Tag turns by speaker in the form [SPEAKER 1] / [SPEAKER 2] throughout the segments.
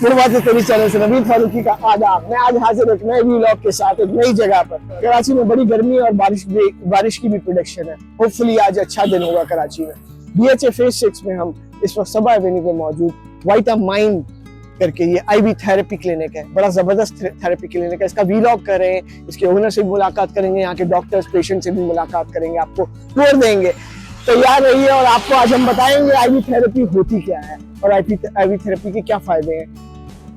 [SPEAKER 1] गुरुवार तेरी चैनल से नवीद फारूकी का आदाब। मैं आज हाजिर एक नए व्लॉग के साथ एक नई जगह पर। कराची में बड़ी गर्मी और बारिश की भी प्रेडिक्शन है। होपफुली आज अच्छा दिन होगा कराची में। BHA फेज 6 में हम इस वक्त सबा एवेन्यू पे मौजूद वाइटामाइन करके ये IV थेरेपी क्लिनिक है। बड़ा जबरदस्त थेरेपी क्लिनिक है। इसका व्लॉग कर रहे हैं, इसके ओनर से भी मुलाकात करेंगे, यहाँ के डॉक्टर्स पेशेंट से भी मुलाकात करेंगे, आपको टूर देंगे। तैयार रहिए और आपको आज हम बताएंगे IV थेरेपी होती क्या है और IV थेरेपी के क्या फायदे हैं।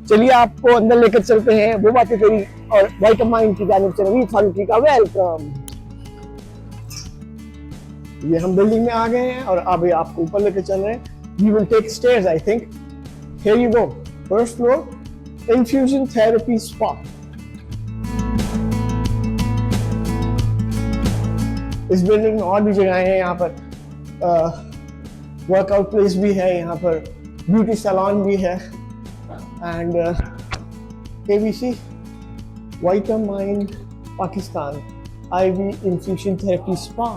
[SPEAKER 1] चलिए आपको अंदर लेकर चलते हैं। वो बातें करी और वाइटामाइन की जानिब से नवीद फारूकी का वेलकम। ये हम बिल्डिंग में आ गए हैं और अभी आपको ऊपर लेकर चल रहे हैं। We will take stairs I think. Here you go. First floor, infusion therapy spa. इस बिल्डिंग में और भी जगहें हैं। यहाँ पर वर्कआउट प्लेस भी है, यहाँ पर ब्यूटी सैलून भी है and ABC vitamin Pakistan IV infusion therapy spa.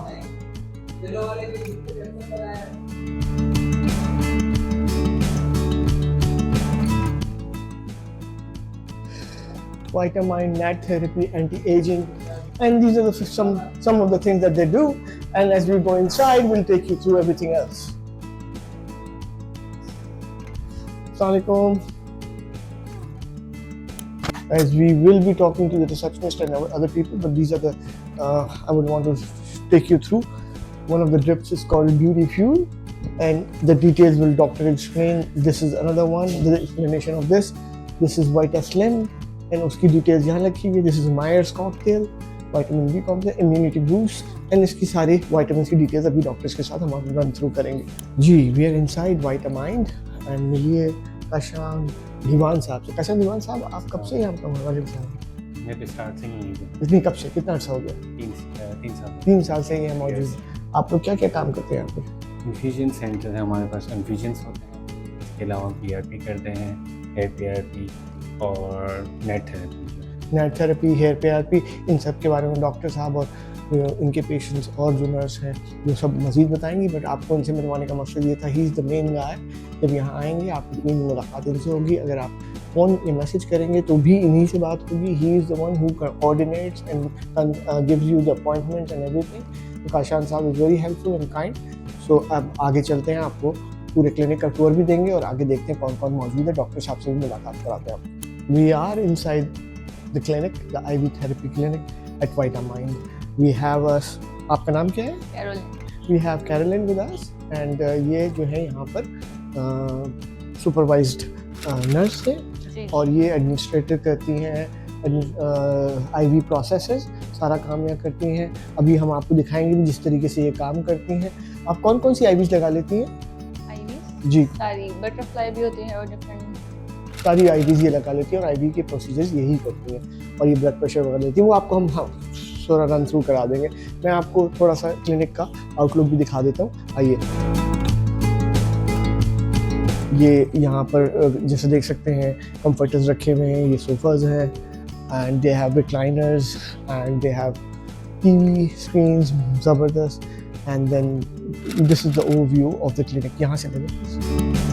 [SPEAKER 1] Vitamin, NAD therapy, anti-aging, and these are some of the things that they do. And as we go inside, we'll take you through everything else. Assalamualaikum. As we will be talking to the receptionist and other people, but these are the I would want to take you through. One of the drips is called Beauty Fuel, and the details will doctor explain. This is another one, the explanation of this. This is Vita Slim. And उसकी details यहाँ लिखी हुई है। This is Myers cocktail, vitamin B cocktail, immunity boost, and इसकी सारी vitamin की details अभी doctors के साथ हम रन थ्रू करेंगे। जी, वी आर इनसाइड वाइटामाइन एंड मिलिए काशान दीवान साहब से। काशान दीवान साहब, आप कब से यहाँ पर वाले साहब?
[SPEAKER 2] मैं तो स्टार्ट से ही यहीं पे।
[SPEAKER 1] इतनी कब से, कितना अर्सा हो गया? 3 साल से यहाँ मौजूद। आप लोग क्या क्या काम करते हैं यहाँ पे?
[SPEAKER 2] इन्फ्यूजन सेंटर है हमारे पास, इन्फ्यूजन्स होते हैं। इसके अलावा PRP करते हैं, हेयर PRP और नेट थेरेपी, हेयर PRP, इन सब के बारे में डॉक्टर साहब और इनके पेशेंट्स और जो नर्स हैं वो सब मज़ीद बताएंगी। बट आपको इनसे मिलवाने का मकसद ये था, ही इज़ द मेन गाय। जब यहाँ आएंगे आपकी कोई मुलाकात इनसे होगी। अगर आप फ़ोन या मैसेज करेंगे तो भी इन्हीं से बात होगी। He is the one who coordinates and gives you the appointment and everything. तो Kashan sahab is very helpful and kind. So अब आगे चलते हैं, आपको पूरे क्लिनिक का टूर भी देंगे और आगे देखते हैं कौन कौन मौजूद है। डॉक्टर साहब से भी मुलाकात कराते हैं आपको। We are inside the clinic, the IV therapy clinic at Vitamin. We have आपका नाम क्या है?
[SPEAKER 3] Caroline.
[SPEAKER 1] We have Caroline with us and ये जो है यहाँ पर supervised nurse है और ये administrator करती हैं IV processes, सारा काम यहाँ करती हैं। अभी हम आपको दिखाएंगे भी जिस तरीके से ये काम करती हैं। आप कौन कौन सी IVs लगा लेती हैं?
[SPEAKER 3] IVs?
[SPEAKER 1] जी,
[SPEAKER 3] सारी बटरफ्लाई भी होती है और डिफरेंट
[SPEAKER 1] सारी IVs ये लगा लेती है और IV के प्रोसीजर्स यही करती हैं और ये ब्लड प्रेशर वगैरह लेती है। वो आपको हम थोड़ा रन थ्रू करा देंगे। मैं आपको थोड़ा सा क्लिनिक का आउटलुक भी दिखा देता हूँ। आइए, ये यहाँ पर जैसे देख सकते हैं कंफर्टर्स रखे हुए हैं, ये सोफाज हैं and they have recliners and they have TV screens ज़बरदस्त। And then this is the overview of the clinic. यहाँ से देखें।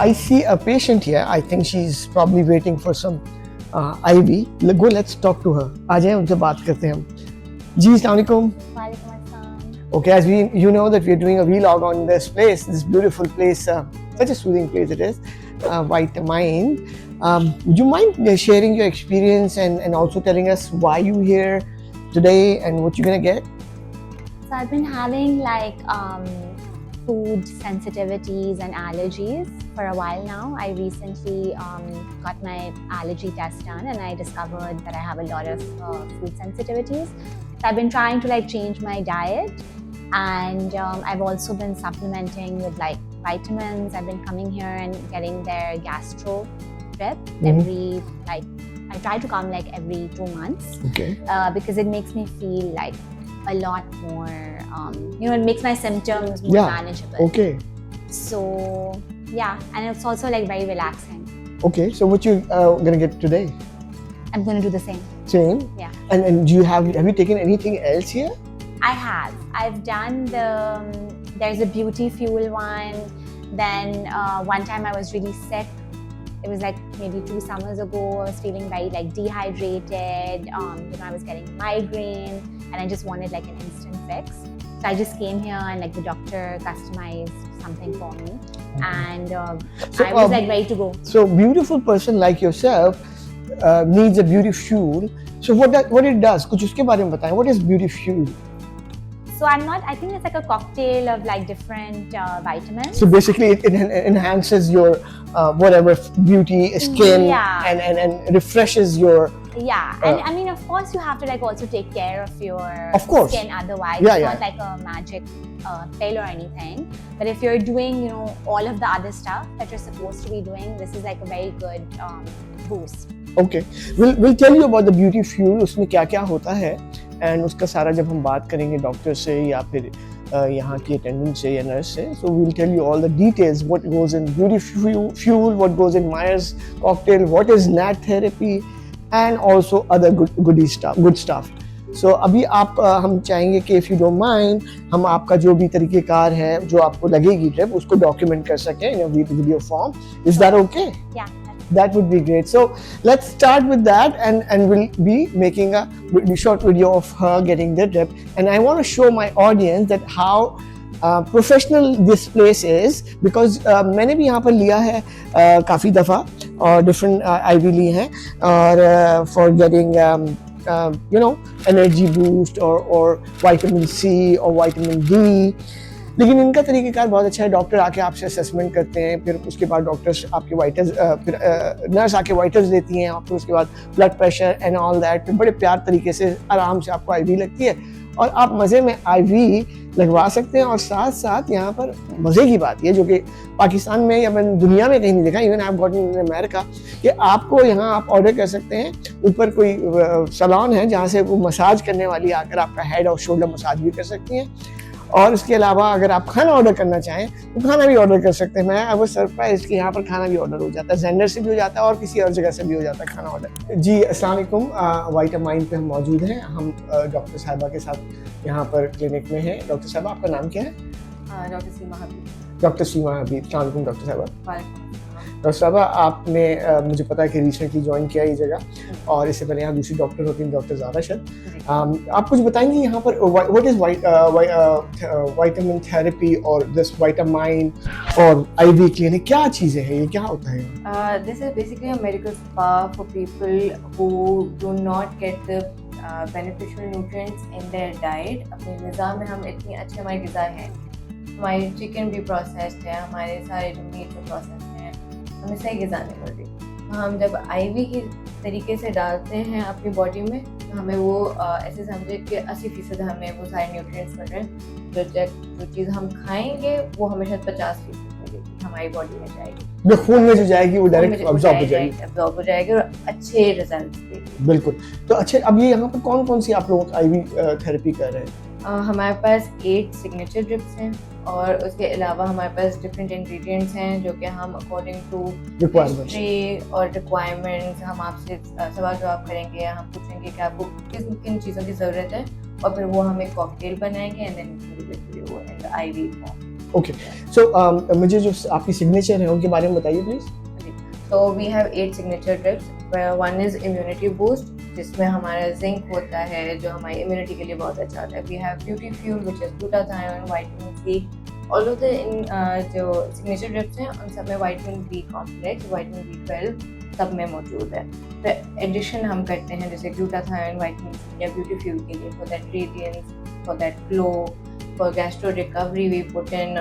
[SPEAKER 1] I see a patient here. I think she's probably waiting for some IV. Go, let's talk to her. आ जाए उनसे बात करते हैं हम। जी, अस्सलाम वालेकुम।
[SPEAKER 3] वालेकुम अस्सलाम।
[SPEAKER 1] Okay, as you know that we're doing a vlog on this place, this beautiful place, such a soothing place it is, Vitamin. Would you mind sharing your experience and also telling us why you here today and what you're gonna get?
[SPEAKER 3] So I've been having like food sensitivities and allergies for a while now. I recently got my allergy test done and I discovered that I have a lot of food sensitivities. So I've been trying to like change my diet and I've also been supplementing with like vitamins. I've been coming here and getting their gastro drip every like I try to come like every 2 months.
[SPEAKER 1] Okay.
[SPEAKER 3] Because it makes me feel like a lot more, it makes my symptoms more manageable.
[SPEAKER 1] Okay.
[SPEAKER 3] So, yeah, and it's also like very relaxing.
[SPEAKER 1] Okay, so what you gonna get today?
[SPEAKER 3] I'm going to do the same.
[SPEAKER 1] Same.
[SPEAKER 3] Yeah.
[SPEAKER 1] And do you have you taken anything else here?
[SPEAKER 3] I have. I've done there's a beauty fuel one. Then one time I was really sick. It was like maybe 2 summers ago. I was feeling very like dehydrated. I was getting migraine, and I just wanted like an instant fix. So I just came here, and like the doctor customized something for me, and
[SPEAKER 1] So,
[SPEAKER 3] I was like ready to go.
[SPEAKER 1] So beautiful person like yourself needs a beauty fuel. So what it does? कुछ उसके बारे में बताएं. What is beauty fuel?
[SPEAKER 3] So I think it's like a cocktail of like different vitamins.
[SPEAKER 1] So basically, it enhances your whatever beauty, skin,
[SPEAKER 3] Yeah.
[SPEAKER 1] and refreshes your.
[SPEAKER 3] Yeah, and I mean, of course, you have to like also take care of your
[SPEAKER 1] Of course.
[SPEAKER 3] skin. Otherwise,
[SPEAKER 1] Yeah,
[SPEAKER 3] it's
[SPEAKER 1] yeah.
[SPEAKER 3] not like a magic pill or anything. But if you're doing, all of the other stuff that you're supposed to be doing, this is like a very good boost.
[SPEAKER 1] Okay, we'll tell you about the beauty fuel. उसमें क्या क्या होता है, and उसका सारा जब हम बात करेंगे डॉक्टर से या फिर यहाँ की अटेंडेंट से या नर्स से, so we'll tell you all the details. What goes in beauty fuel, what goes in Myers cocktail, what is nat therapy, and also other good stuff. So अभी आप हम चाहेंगे कि if you don't mind, हम आपका जो भी तरीक़ेकार है जो आपको लगेगी ड्रिप उसको डॉक्यूमेंट कर सकें in a video form. Is that okay?
[SPEAKER 3] Yeah.
[SPEAKER 1] That would be great. So let's start with that, and we'll be making a short video of her getting the drip. And I want to show my audience that how professional this place is, because मैंने भी यहाँ पर लिया है काफ़ी दफ़ा और different IV ली हैं और for getting energy boost or vitamin C or vitamin D. लेकिन इनका तरीक़ेकार बहुत अच्छा है. डॉक्टर आके आपसे असेसमेंट करते हैं, फिर उसके बाद डॉक्टर्स आपके वाइटर्स फिर नर्स आके वाइटर्स देती हैं, और फिर उसके बाद blood pressure and all that, फिर बड़े प्यार तरीके से आराम से आपको IV लगती है और आप मज़े में IV लगवा सकते हैं. और साथ साथ यहाँ पर मज़े की बात ये जो कि पाकिस्तान में या मैंने दुनिया में कहीं नहीं देखा, even I have got in America, कि आपको यहाँ आप ऑर्डर कर सकते हैं, ऊपर कोई सैलून है जहाँ से वो मसाज करने वाली आकर आपका हेड और शोल्डर मसाज भी कर सकती हैं. और इसके अलावा अगर आप खाना ऑर्डर करना चाहें तो खाना भी ऑर्डर कर सकते हैं. मैं आई वाज सरप्राइज्ड कि यहाँ पर खाना भी ऑर्डर हो जाता है, जेंडर से भी हो जाता है और किसी और जगह से भी हो जाता है खाना ऑर्डर. जी अस्सलाम वालेकुम. वाइटामाइन पे हम मौजूद हैं. हम डॉक्टर साहिबा के साथ यहाँ पर क्लिनिक में हैं. डॉक्टर साहिबा आपका नाम क्या है?
[SPEAKER 4] डॉक्टर सीमा हबीब.
[SPEAKER 1] डॉक्टर सीमा हबीब. अस्सलाम वालेकुम डॉक्टर साहिबा. डॉक्टर साहबा आपने मुझे पता है कि रिसेंटली ज्वाइन किया ये जगह, और इससे पहले यहाँ दूसरी डॉक्टर होती हैं डॉक्टर ज़ारा शद. आप कुछ बताएंगे यहाँ पर व्हाट इज विटामिन थेरेपी और दिस विटामाइन और IV क्लिनिक, क्या चीज़ें हैं, ये क्या होता है?
[SPEAKER 4] This is basically a medical spa for people who do not get the beneficial nutrients in their diet. अपने ग़िज़ा में हम इतनी अच्छी हमारी ग़िज़ा है, हमारी चिकन भी प्रोसेस्ड है, हमारे सारे जो मीट भी प्रोसेस्ड हैं, हमें सही ग़िज़ा नहीं मिल रही. हम जब IV के तरीके से डालते हैं अपनी बॉडी में तो हमें वो ऐसे समझे कि 80% हमें वो सारे न्यूट्रिएंट्स मिल रहे हैं. जो चीज़ हम खाएंगे वो हमेशा 50% मिलेगी, हमारी बॉडी में जाएगी,
[SPEAKER 1] जो खून में जो जाएगी वो डायरेक्ट
[SPEAKER 4] अब्जॉर्ब हो जाएगी और अच्छे रिजल्ट देगी.
[SPEAKER 1] बिल्कुल. तो अच्छे, अब ये यहाँ पर कौन कौन सी आप लोग IV थेरेपी कर रहे हैं?
[SPEAKER 4] हमारे पास 8 सिग्नेचर ड्रिप्स हैं और उसके अलावा हमारे पास डिफरेंट इंग्रेडिएंट्स हैं जो कि हम अकॉर्डिंग टू हिस्ट्री और रिक्वायरमेंट्स हम आपसे सवाल जवाब करेंगे. हम पूछेंगे कि आपको किन किन चीज़ों की ज़रूरत है और फिर वो हम एक कॉकटेल बनाएंगे and then IV form.
[SPEAKER 1] Okay. So मुझे जो आपकी सिग्नेचर है उनके बारे में बताइए please.
[SPEAKER 4] So we have 8 signature drips. One is immunity boost, जिसमें हमारा जिंक होता है जो हमारी इम्यूनिटी के लिए बहुत अच्छा होता है. We have beauty fuel, which is glutathione, vitamin C. All of the जो signature drips हैं उन सब में vitamin B complex, vitamin B12 सब में मौजूद है. फिर एडिशन हम करते हैं जैसे glutathione, vitamin C या beauty fuel के लिए for that radiance, for that glow, for gastro recovery we put in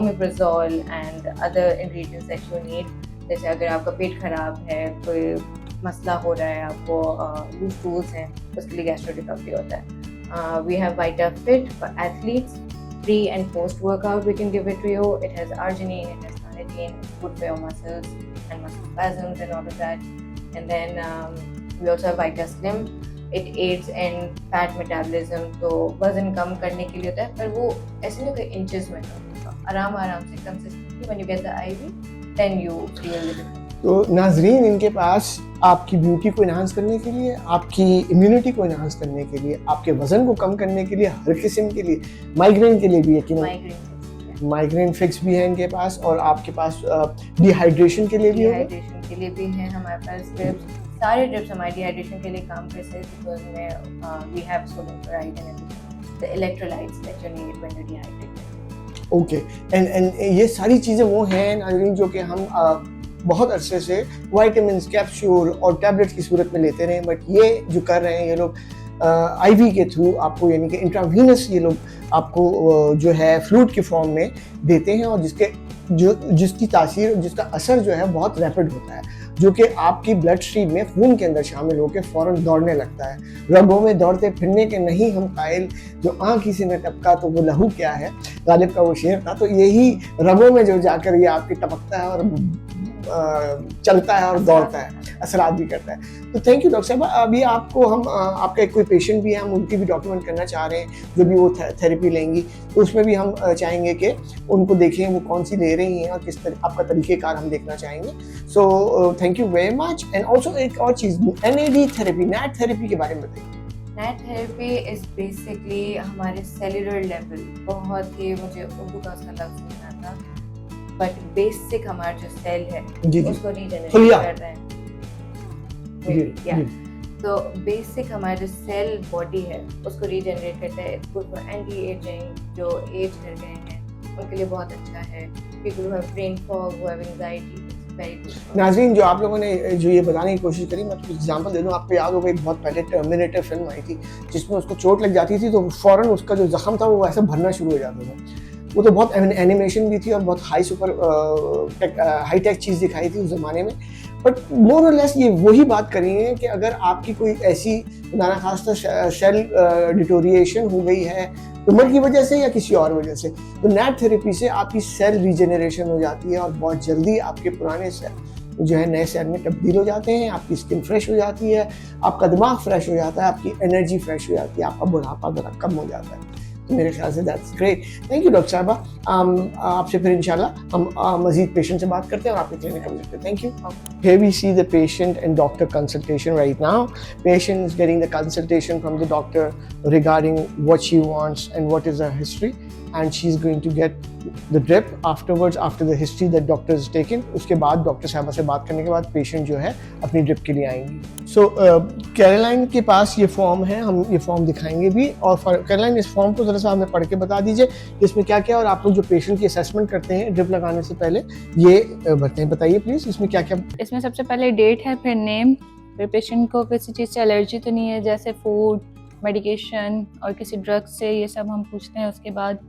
[SPEAKER 4] omeprazole and other ingredients that you need. जैसे अगर आपका पेट खराब है, कोई मसला हो रहा है, आपको लूज टूल्स हैं, उसके लिए गैस्ट्रो रिकवरी होता है. We have VitaFit for athletes, pre and post workout we can give it to you. It has arginine, it has carnitine, it's good for your muscles and muscle spasms and all of that. And then we also have VitaSlim. It aids in fat metabolism. तो वजन कम करने के लिए होता है, पर वो ऐसे नहीं कि इंचेस में होता है, आराम से consistently when you get the IV then you feel the difference.
[SPEAKER 1] तो नाजरीन, इनके पास आपकी ब्यूटी को इन्हांस करने के लिए, आपकी इम्यूनिटी को इन्हांस करने के लिए, आपके वजन को कम करने के लिए, हर किस्म के लिए, माइग्रेन के लिए भी है कि माइग्रेन फिक्स भी है इनके पास, और आपके पास डिहाइड्रेशन के लिए भी है।
[SPEAKER 4] डिहाइड्रेशन के लिए भी है हमारे पास ड्रिप्स, सारे ड्रिप्स हमारे डिहाइड्रेशन के लिए काम करते हैं, बिकॉज में we have sodium chloride and the electrolytes that you need when you dehydrate.
[SPEAKER 1] Okay, and ये सारी चीज़ें वो हैं नाज़रीन जो कि हम बहुत अरसे से विटामिन, कैप्सूल और टैबलेट्स की सूरत में लेते रहे, बट ये जो कर रहे हैं ये लोग आईवी के थ्रू आपको, यानी कि इंट्रावीनस ये लोग आपको जो है फ्लूइड की फॉर्म में देते हैं, और जिसकी तासीर, जिसका असर जो है बहुत रैपिड होता है, जो कि आपकी ब्लड स्ट्रीम में खून के अंदर शामिल होकर फ़ौरन दौड़ने लगता है। रगों में दौड़ते फिरने के नहीं हम कायल, जो आँख ही से न टपका तो वो लहू क्या है, गालिब का वो शेर था। तो यही रगों में जो जाकर ये आपकी टपकता है और चलता है और दौड़ता है, असरात भी करता है। तो थैंक यू डॉक्टर साहब। अभी आपको हम आपका एक कोई पेशेंट भी है, हम उनकी भी डॉक्यूमेंट करना चाह रहे हैं, जो भी वो थेरेपी लेंगी, तो उसमें भी हम चाहेंगे कि उनको देखें वो कौन सी ले रही हैं और किस तरह आपका तरीक़ेकार हम देखना चाहेंगे। So thank you very much. And also एक और चीज़, NAD थेरेपी, नैट थेरेपी के बारे में बताइए।
[SPEAKER 4] नैट थेरेपी इज बेसिकली हमारे सेलुलर लेवल, बहुत ही मुझे उर्दू का उसका लफ्ज़ नहीं आता, बट बेसिक हमारा जो सेल है उसको रीजनरेट कर रहे हैं। तो बेसिक हमारा जो सेल बॉडी है उसको रीजनरेट करता है। It's good for anti ageing, जो एज कर गए हैं उनके लिए बहुत अच्छा है। People who have brain fog, who have anxiety, very good.
[SPEAKER 1] नाज़रीन, जो आप लोगों ने जो ये बताने की कोशिश करी, मैं तो एग्जांपल दे दूं, आपको याद होगा एक बहुत पहले टर्मिनेटर फिल्म आई थी जिसमें उसको चोट लग जाती थी तो फ़ौरन उसका जो जख्म था वो ऐसे भरना शुरू हो जाता था। वो तो बहुत एनिमेशन भी थी और बहुत हाई टेक चीज़ दिखाई थी उस ज़माने में, बट मोर और लेस ये वही बात करी है कि अगर आपकी कोई ऐसी खुदा खास्ता सेल डिटोरिएशन हो गई है उम्र की वजह से या किसी और वजह से, तो नैट थेरेपी से आपकी सेल रीजनरेशन हो जाती है और बहुत जल्दी आपके पुराने सेल जो है नए सेल में तब्दील हो जाते हैं, आपकी स्किन फ्रेश हो जाती है, आपका दिमाग फ्रेश हो जाता है, आपकी एनर्जी फ्रेश हो जाती है, आपका बुढ़ापा ज़रा कम हो जाता है। तो मेरे ख्याल से that's great. Thank you doctor साहबा। आपसे फिर इंशाल्लाह हम मजीद पेशेंट से बात करते हैं और आपके क्लिनिक में मिलते हैं। Thank you. Here we see the patient and doctor consultation right now. Patient is getting the consultation from the doctor regarding what she wants and what is her history, and she's going to get the drip afterwards, after the history that doctor has taken. उसके बाद doctor साहबा से बात करने के बाद patient जो है अपनी ड्रिप के लिए आएंगी। सो कैरोलाइन के पास ये फॉर्म है, हम ये फॉर्म दिखाएंगे भी, और कैरोलाइन इस फॉर्म को ज़रा सा हमें पढ़ के बता दीजिए कि इसमें क्या क्या, और आप लोग जो पेशेंट की असेसमेंट करते हैं ड्रिप लगाने से पहले ये बताइए प्लीज़, इसमें क्या क्या।
[SPEAKER 5] इसमें सबसे पहले डेट है, फिर नेम, फिर पेशेंट को किसी चीज़ से एलर्जी तो नहीं है, जैसे फूड, मेडिकेशन और किसी ड्रग से, ये सब हम पूछते हैं। उसके बाद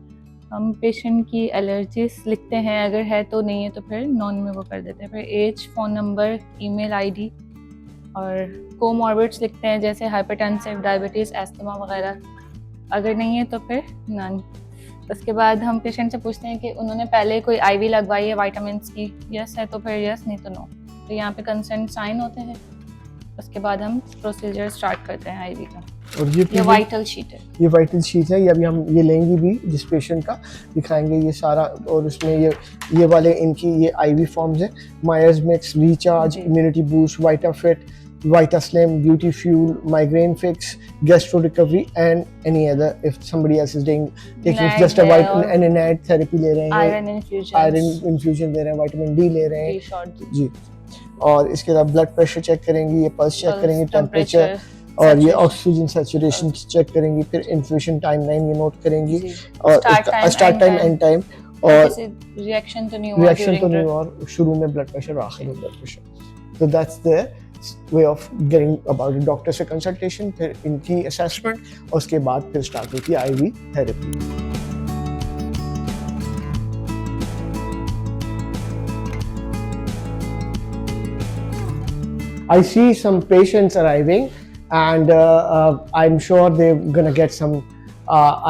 [SPEAKER 5] हम पेशेंट की एलर्जीज लिखते हैं, अगर है तो, नहीं है तो फिर नॉन में वो कर देते हैं। फिर age, phone number, email ID, और कोमॉर्बिड्स लिखते हैं जैसे हाइपरटेंसिव, डायबिटीज़, एस्थमा वगैरह। अगर नहीं है तो फिर नन। उसके बाद हम पेशेंट से पूछते हैं कि उन्होंने पहले कोई आईवी लगवाई है विटामिन्स की, यस है तो फिर यस, नहीं तो नो। तो यहाँ पे कंसेंट साइन होते हैं। उसके बाद हम प्रोसीजर स्टार्ट करते हैं आईवी का।
[SPEAKER 1] और
[SPEAKER 5] ये वाइटल शीट है,
[SPEAKER 1] ये वाइटल शीट है, ये अभी हम ये लेंगे भी जिस पेशेंट का, दिखाएंगे ये सारा, और उसमें ये वाले इनकी ये आईवी फॉर्म्स हैं, Myers mix, recharge, immunity boost, Vita Fit, Vita Slim, Beauty Fuel, Migraine Fix, Gastro Recovery, and any other if somebody else is taking just a vitamin NAD therapy ले रहे हैं, iron infusion ले रहे हैं, vitamin D ले रहे हैं जी। और इसके बाद ब्लड प्रेशर चेक करेंगी, ये पल्स चेक करेंगी, टेम्परेचर, और ये ऑक्सीजन सैचुरेशन चेक करेंगी, फिर इन्फ्यूजन टाइमलाइन ये नोट करेंगी, और स्टार्ट टाइम, एंड टाइम, और
[SPEAKER 5] रिएक्शन तो नहीं हुआ
[SPEAKER 1] और शुरू में ब्लड प्रेशर, आखिर में ब्लड प्रेशर। तो that's the way of getting about the doctor से consultation, फिर इनकी assessment, और उसके बाद फिर स्टार्ट होती है IV therapy। I see some patients arriving, and I'm sure they're gonna get some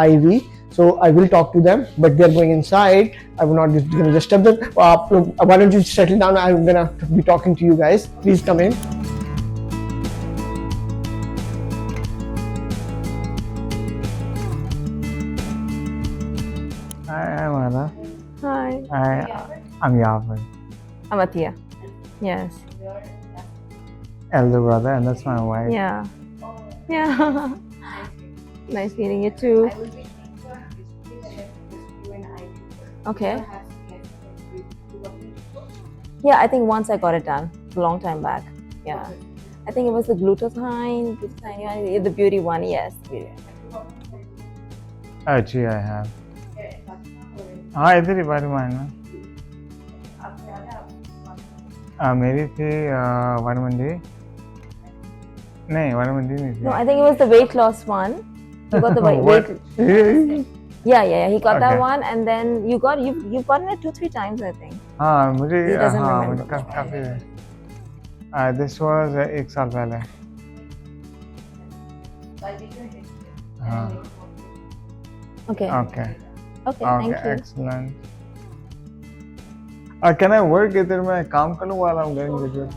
[SPEAKER 1] IV. So I will talk to them, but they're going inside. I'm not going to disturb them. Why don't you settle down? I'm going to be talking to you guys. Please come in.
[SPEAKER 6] Hi, I'm Anna.
[SPEAKER 7] Hi.
[SPEAKER 6] I'm Yaman.
[SPEAKER 7] I'm Atia.
[SPEAKER 4] Yes.
[SPEAKER 2] elder brother, and that's my wife.
[SPEAKER 4] Yeah. Yeah. Nice meeting you too. Okay. Yeah, I think once I got it done a long time back. Yeah. I think it was the glutathione, yeah, the beauty one. Yes. Beauty.
[SPEAKER 2] Oh, gee, I have. हाँ इधर ही बारी मारना मेरी थी one मंडी नहीं one मंडी नहीं
[SPEAKER 4] No,
[SPEAKER 2] थी
[SPEAKER 4] I think it was the weight loss one. You got the weight. Yeah. He got that
[SPEAKER 2] Okay.
[SPEAKER 4] one, and then you've gotten it 2-3 times, I think.
[SPEAKER 2] हाँ मुझे
[SPEAKER 4] He doesn't
[SPEAKER 2] हाँ
[SPEAKER 4] remember.
[SPEAKER 2] मुझे काफी this was एक साल पहले हाँ
[SPEAKER 4] Okay.
[SPEAKER 2] okay
[SPEAKER 4] Okay. Thank you.
[SPEAKER 2] excellent can I work इधर मैं काम कर लूँ while I'm getting the job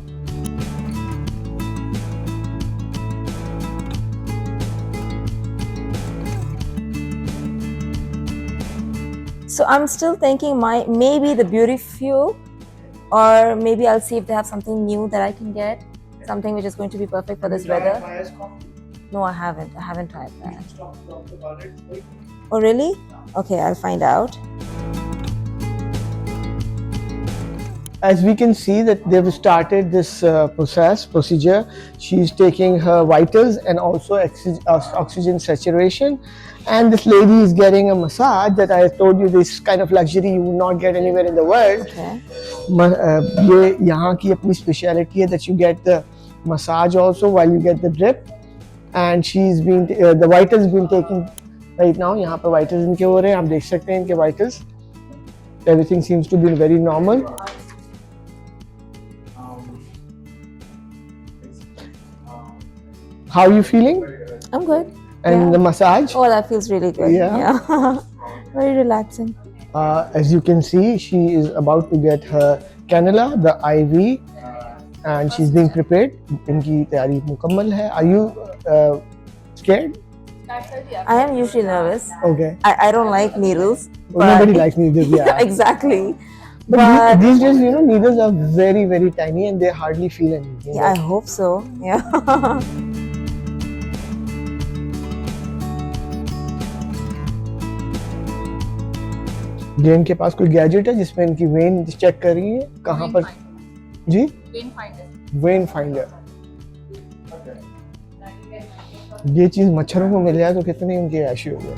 [SPEAKER 4] So I'm still thinking maybe the Beauty Fuel, or maybe I'll see if they have something new that I can get, something which is going to be perfect for this weather. No, I haven't. I haven't tried that. Oh, really? Okay, I'll find out.
[SPEAKER 1] As we can see that they've started this procedure. She's taking her vitals and also oxygen saturation. And this lady is getting a massage that I told you, this kind of luxury you will not get anywhere in the world.
[SPEAKER 4] Okay.
[SPEAKER 1] ये यहाँ की अपनी speciality है that you get the massage also while you get the drip. And she's been the vitals been taking right now. यहाँ पर vitals इनके हो रहे हैं, आप देख सकते हैं इनके vitals. Everything seems to be very normal. How are you feeling?
[SPEAKER 4] I'm good.
[SPEAKER 1] And
[SPEAKER 4] Yeah.
[SPEAKER 1] the massage?
[SPEAKER 4] Oh, that feels really good.
[SPEAKER 1] Yeah.
[SPEAKER 4] Very relaxing.
[SPEAKER 1] As you can see, she is about to get her cannula, the IV, and she's being prepared. इनकी तैयारी मुकम्मल है. Are you scared?
[SPEAKER 4] I am usually nervous.
[SPEAKER 1] Okay.
[SPEAKER 4] I don't like needles.
[SPEAKER 1] Nobody likes needles. Yeah.
[SPEAKER 4] Exactly.
[SPEAKER 1] But these days, you know, needles are very, very tiny and they hardly feel anything.
[SPEAKER 4] Yeah, I hope so. Yeah.
[SPEAKER 1] ये इनके पास कोई gadget है जिसमें इनकी when check कर रही है कहाँ पर जी वेन फाइंडर ये चीज मच्छरों को मिल जाए तो कितने उनके ऐशी हो गए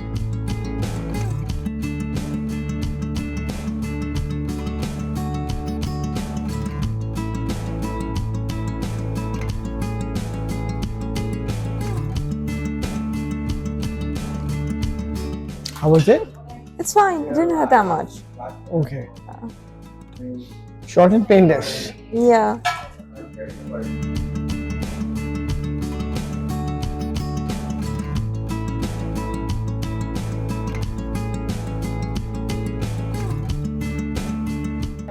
[SPEAKER 1] How was it?
[SPEAKER 4] It's fine. It didn't hurt that much.
[SPEAKER 1] Okay. Short and painless.
[SPEAKER 4] Yeah.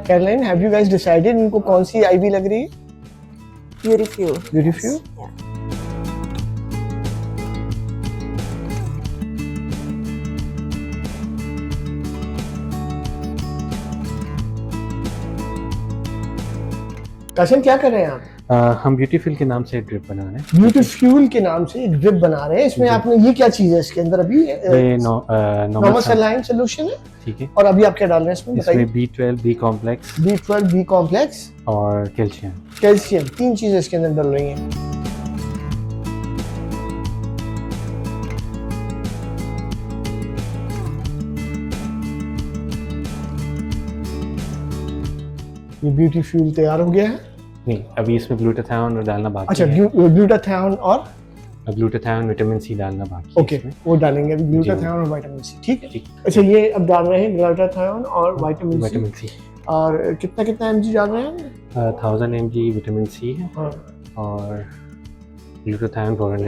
[SPEAKER 1] Caroline, have you guys decided इनको कौन सी IV लग रही है?
[SPEAKER 4] Beauty Fuel.
[SPEAKER 1] Beauty Fuel?
[SPEAKER 4] Yeah.
[SPEAKER 1] Caution क्या कर रहे हैं आप?
[SPEAKER 6] हम ब्यूटीफुल के नाम से ड्रिप बना रहे हैं
[SPEAKER 1] ब्यूटी फ्यूल के नाम से एक ड्रिप बना रहे हैं. इसमें आपने ये क्या चीज है इसके अंदर अभी?
[SPEAKER 6] ये
[SPEAKER 1] नॉर्मल
[SPEAKER 6] नॉर्मल
[SPEAKER 1] सलाइन सोल्यूशन है.
[SPEAKER 6] ठीक है
[SPEAKER 1] और अभी आप क्या डाल रहे हैं इसमें बताइए?
[SPEAKER 6] इसमें B12 B complex
[SPEAKER 1] B12 B complex
[SPEAKER 6] और कैल्शियम
[SPEAKER 1] कैल्शियम तीन चीजें इसके अंदर डल रही हैं. ये ब्यूटी फ्यूल तैयार हो गया है.
[SPEAKER 6] नहीं अभी इसमें ग्लूटाथायोन डालना बाकी
[SPEAKER 1] अच्छा
[SPEAKER 6] है
[SPEAKER 1] ग्लूटाथायोन और
[SPEAKER 6] ग्लूटाथायोन विटामिन सी डालना बाकी है
[SPEAKER 1] ओके
[SPEAKER 6] इसमें।
[SPEAKER 1] वो डालेंगे अभी ग्लूटाथायोन और विटामिन सी. ठीक है.
[SPEAKER 6] ठीक
[SPEAKER 1] अच्छा ये अब डाल रहे हैं ग्लूटाथायोन और विटामिन
[SPEAKER 6] विटामिन
[SPEAKER 1] सी.
[SPEAKER 6] सी
[SPEAKER 1] और कितना कितना mg डाल रहे हैं?
[SPEAKER 6] 1000 mg विटामिन सी है
[SPEAKER 1] हाँ.
[SPEAKER 6] और ग्लूटाथायोन 400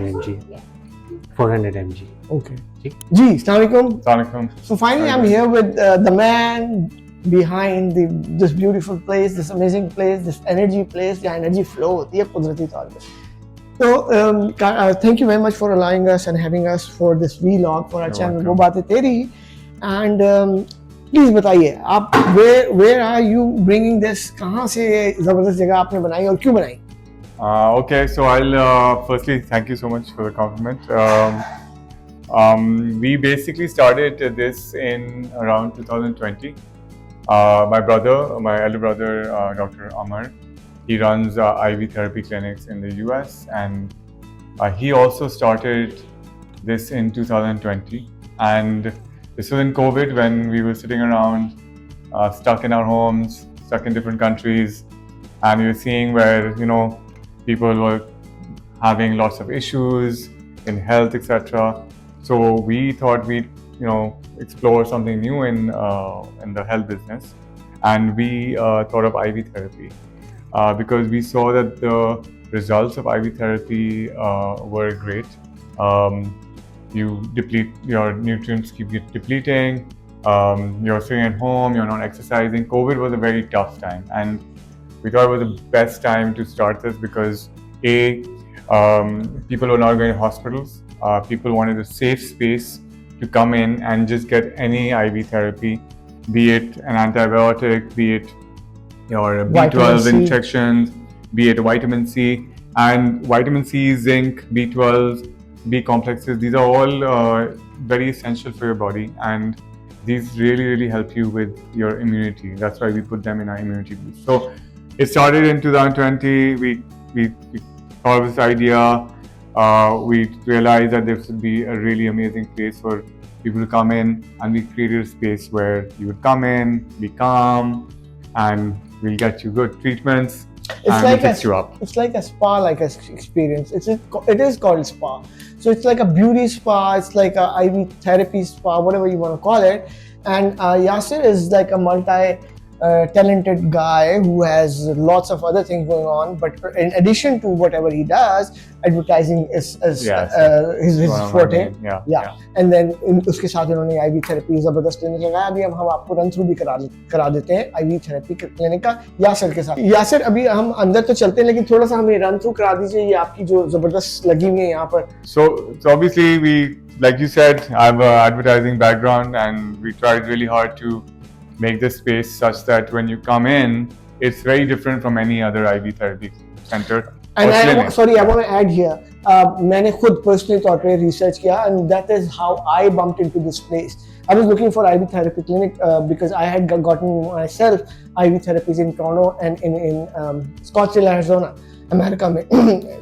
[SPEAKER 6] mg
[SPEAKER 1] Okay.
[SPEAKER 6] ठीक.
[SPEAKER 1] जी अस्सलाम वालेकुम.
[SPEAKER 2] Assalamualaikum.
[SPEAKER 1] So finally, I'm here with the man behind this beautiful place, this amazing place, this energy place, the energy flow. ये कुदरती तौर पे. So thank you very much for allowing us and having us for this vlog for our
[SPEAKER 2] You're
[SPEAKER 1] channel.
[SPEAKER 2] welcome.
[SPEAKER 1] वो बातें तेरी. And please बताइए आप where are you bringing this, कहाँ से ये जबरदस्त जगह आपने बनाई और क्यों बनाई?
[SPEAKER 7] Okay, so I'll firstly thank you so much for the compliment. We basically started this in around 2020. My elder brother, Dr. Amar, he runs IV therapy clinics in the US, and he also started this in 2020. And this was in COVID when we were sitting around, stuck in our homes, stuck in different countries, and we were seeing where, people were having lots of issues in health, etc. So we thought we'd, explore something new in the health business, and we thought of IV therapy because we saw that the results of IV therapy were great. You deplete your nutrients, keep depleting. You're sitting at home, you're not exercising. COVID was a very tough time, and we thought it was the best time to start this because people were not going to hospitals. People wanted a safe space to come in and just get any IV therapy, be it an antibiotic, be it your B12 injections, be it vitamin C. And vitamin C, zinc, B12, B complexes, these are all very essential for your body, and these really, really help you with your immunity. That's why we put them in our immunity boost. So it started in 2020. We thought of this idea. We realized that this would be a really amazing place for people to come in, and we created a space where you would come in, be calm, and we'll get you good treatments.
[SPEAKER 1] It's like it's like a spa-like experience. It is called spa. So it's like a beauty spa. It's like a IV therapy spa, whatever you want to call it. And Yasir is like a talented guy who has lots of other things going on, but in addition to whatever he does, advertising is his forte. Yeah. And then उसके साथ उन्होंने IV therapy जबरदस्त clinic लगाया. अभी हम आपको run through भी करा देते हैं IV therapy क्लिनिक का यासिर के साथ. यासिर, अभी हम अंदर तो चलते हैं, लेकिन थोड़ा सा हमें रन थ्रू करा दीजिए ये आपकी जो जबरदस्त लगी हुई है यहाँ पर.
[SPEAKER 7] So obviously we, like you said, I have an advertising background, and we tried really hard to make this space such that when you come in, it's very different from any other IV therapy center.
[SPEAKER 1] And I want to add here, मैंने खुद personally तौर पे research किया, and that is how I bumped into this place. I was looking for IV therapy clinic because I had gotten myself IV therapies in Toronto and in Scottsdale, Arizona, America में.